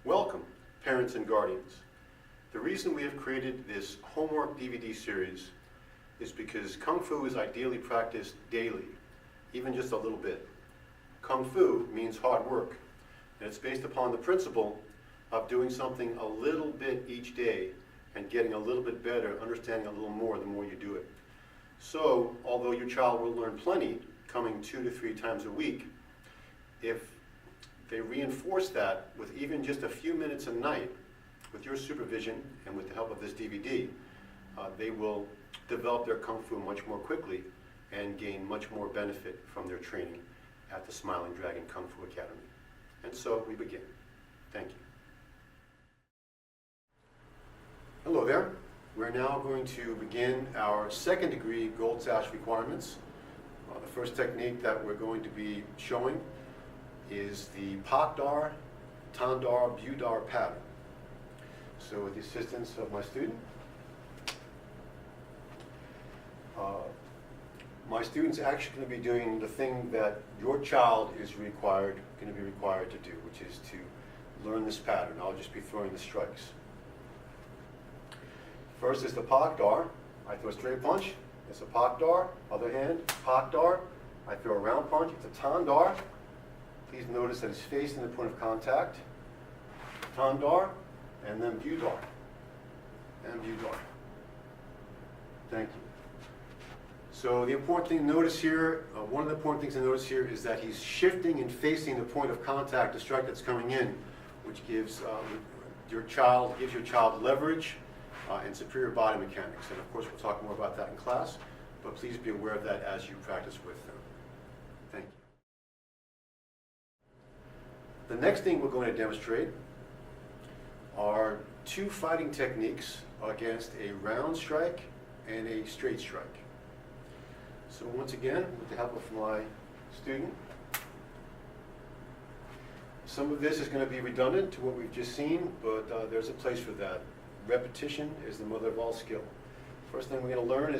Welcome, parents and guardians. The reason we have created this homework DVD series is because Kung Fu is ideally practiced daily, even just a little bit. Kung Fu means hard work, and it's based upon the principle of doing something a little bit each day and getting a little bit better, understanding a little more the more you do it. So, although your child will learn plenty, coming 2 to 3 times a week, if they reinforce that with even just a few minutes a night, with your supervision and with the help of this DVD, they will develop their Kung Fu much more quickly and gain much more benefit from their training at the Smiling Dragon Kung Fu Academy. And so we begin. Thank you. Hello there. We're now going to begin our second degree Gold Sash requirements. The first technique that we're going to be showing is the Pakdar, Tandar, Budar pattern. So with the assistance of my student, my student's actually going to be doing the thing that your child is going to be required to do, which is to learn this pattern. I'll just be throwing the strikes. First is the Pakdar. I throw a straight punch. It's a Pakdar. Other hand, Pakdar. I throw a round punch. It's a Tandar. Please notice that it's facing the point of contact. Tandar, and then Budar. And Budar. Thank you. So the important thing to notice here, one of the important things to notice here is that he's shifting and facing the point of contact, the strike that's coming in, which gives your child leverage and superior body mechanics. And of course, we'll talk more about that in class, but please be aware of that as you practice with them. Thank you. The next thing we're going to demonstrate are 2 fighting techniques against a round strike and a straight strike. So once again, with the help of my student, some of this is going to be redundant to what we've just seen, but there's a place for that. Repetition is the mother of all skill. First thing we're going to learn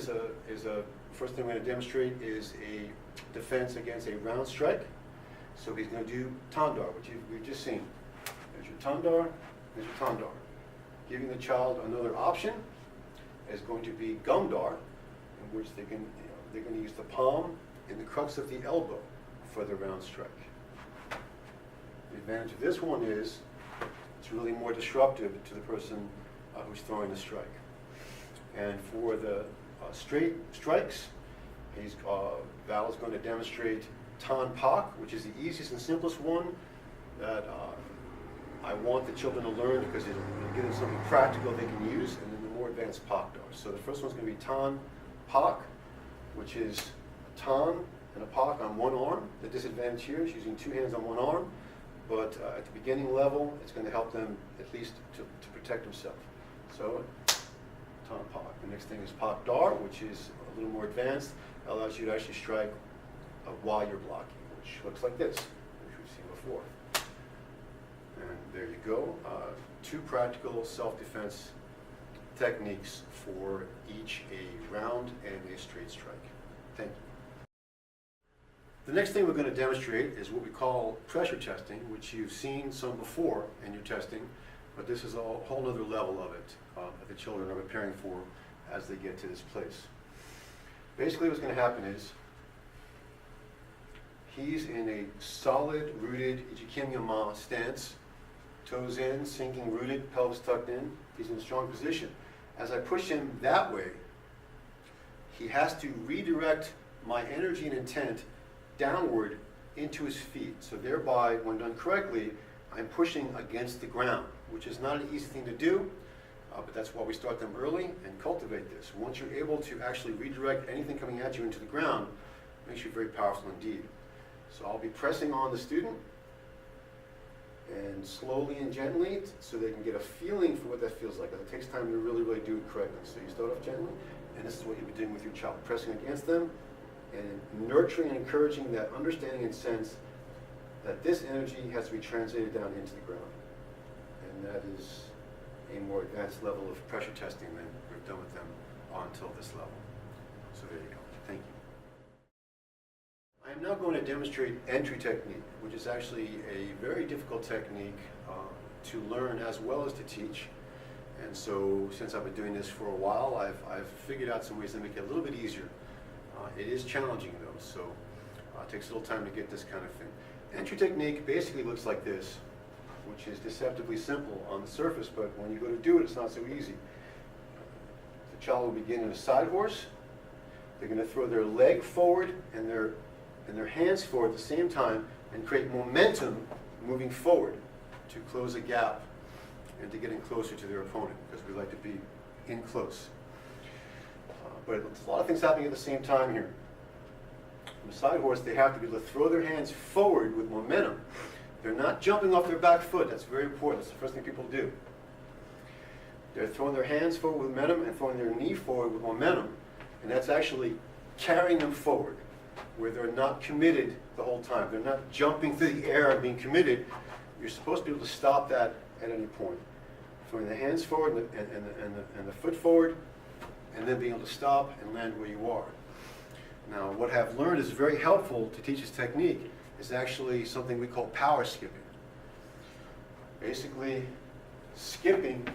first thing we're going to demonstrate is a defense against a round strike. So he's going to do Tandar, which we've just seen. There's your Tandar, there's your Tandar. Giving the child another option is going to be Gumdar, in which they're going to use the palm and the crux of the elbow for the round strike. The advantage of this one is it's really more disruptive to the person who's throwing the strike. And for the straight strikes, Val is going to demonstrate Tan Pak, which is the easiest and simplest one that I want the children to learn because it'll give them something practical they can use, and then the more advanced Pakdar. So the first one's going to be Tan Pak, which is a Tan and a Pak on one arm. The disadvantage here is using 2 hands on one arm, but at the beginning level, it's going to help them at least to protect themselves. So, Tan Pak. The next thing is Pakdar, which is a little more advanced. It allows you to actually strike while you're blocking, which looks like this, which we've seen before. And there you go. 2 practical self-defense techniques for each a round and a straight strike. Thank you. The next thing we're going to demonstrate is what we call pressure testing, which you've seen some before in your testing, but this is a whole other level of it that the children are preparing for as they get to this place. Basically what's going to happen is he's in a solid, rooted Ichikimyama stance, toes in, sinking rooted, pelvis tucked in. He's in a strong position. As I push him that way, he has to redirect my energy and intent downward into his feet. So thereby, when done correctly, I'm pushing against the ground, which is not an easy thing to do, but that's why we start them early and cultivate this. Once you're able to actually redirect anything coming at you into the ground, it makes you very powerful indeed. So I'll be pressing on the student, and slowly and gently, so they can get a feeling for what that feels like. It takes time to really, really do it correctly. So you start off gently, and this is what you'll be doing with your child, pressing against them, and nurturing and encouraging that understanding and sense that this energy has to be translated down into the ground. And that is a more advanced level of pressure testing than we've done with them until this level. So there you go. Thank you. I am now going to demonstrate entry technique, which is actually a very difficult technique to learn as well as to teach. And so since I've been doing this for a while, I've figured out some ways to make it a little bit easier. It is challenging though, so it takes a little time to get this kind of thing. Entry technique basically looks like this, which is deceptively simple on the surface, but when you go to do it, it's not so easy. The child will begin in a side horse. They're going to throw their leg forward and their hands forward at the same time and create momentum moving forward to close a gap and to getting closer to their opponent, because we like to be in close. But there's a lot of things happening at the same time here. On the side horse, they have to be able to throw their hands forward with momentum. They're not jumping off their back foot. That's very important. That's the first thing people do. They're throwing their hands forward with momentum and throwing their knee forward with momentum. And that's actually carrying them forward, where they're not committed the whole time. They're not jumping through the air and being committed. You're supposed to be able to stop that at any point. Throwing the hands forward and the foot forward, and then being able to stop and land where you are. Now, what I've learned is very helpful to teach this technique is actually something we call power skipping. Basically, skipping,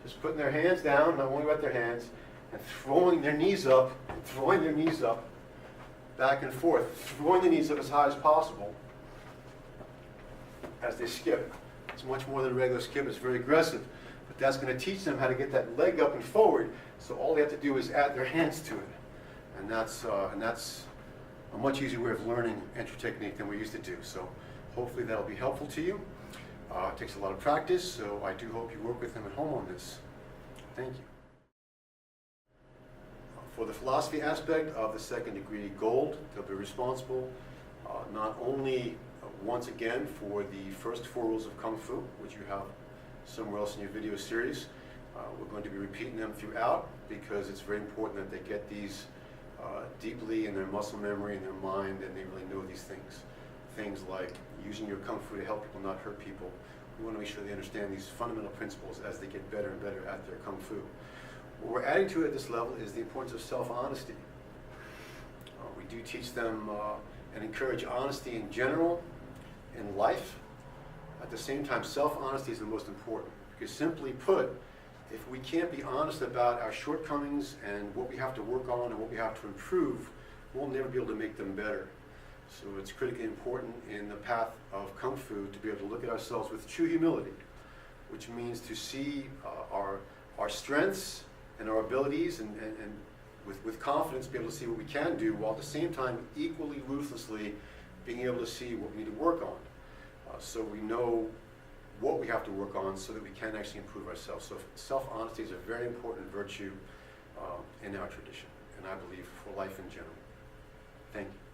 just putting their hands down, not worrying about their hands, and throwing their knees up, back and forth, throwing the knees up as high as possible as they skip. It's much more than a regular skip. It's very aggressive. But that's going to teach them how to get that leg up and forward, so all they have to do is add their hands to it. And that's a much easier way of learning entry technique than we used to do. So hopefully that'll be helpful to you. It takes a lot of practice, so I do hope you work with them at home on this. Thank you. For the philosophy aspect of the second degree gold, they'll be responsible not only once again for the first 4 rules of Kung Fu, which you have somewhere else in your video series. We're going to be repeating them throughout because it's very important that they get these deeply in their muscle memory and their mind, and they really know these things. Things like using your Kung Fu to help people, not hurt people. We want to make sure they understand these fundamental principles as they get better and better at their Kung Fu. What we're adding to it at this level is the importance of self-honesty. We do teach them and encourage honesty in general, in life. At the same time, self-honesty is the most important, because simply put, if we can't be honest about our shortcomings and what we have to work on and what we have to improve, we'll never be able to make them better. So it's critically important in the path of Kung Fu to be able to look at ourselves with true humility, which means to see our strengths and our abilities and with confidence be able to see what we can do, while at the same time equally ruthlessly being able to see what we need to work on. So we know what we have to work on so that we can actually improve ourselves. So self-honesty is a very important virtue in our tradition, and I believe for life in general. Thank you.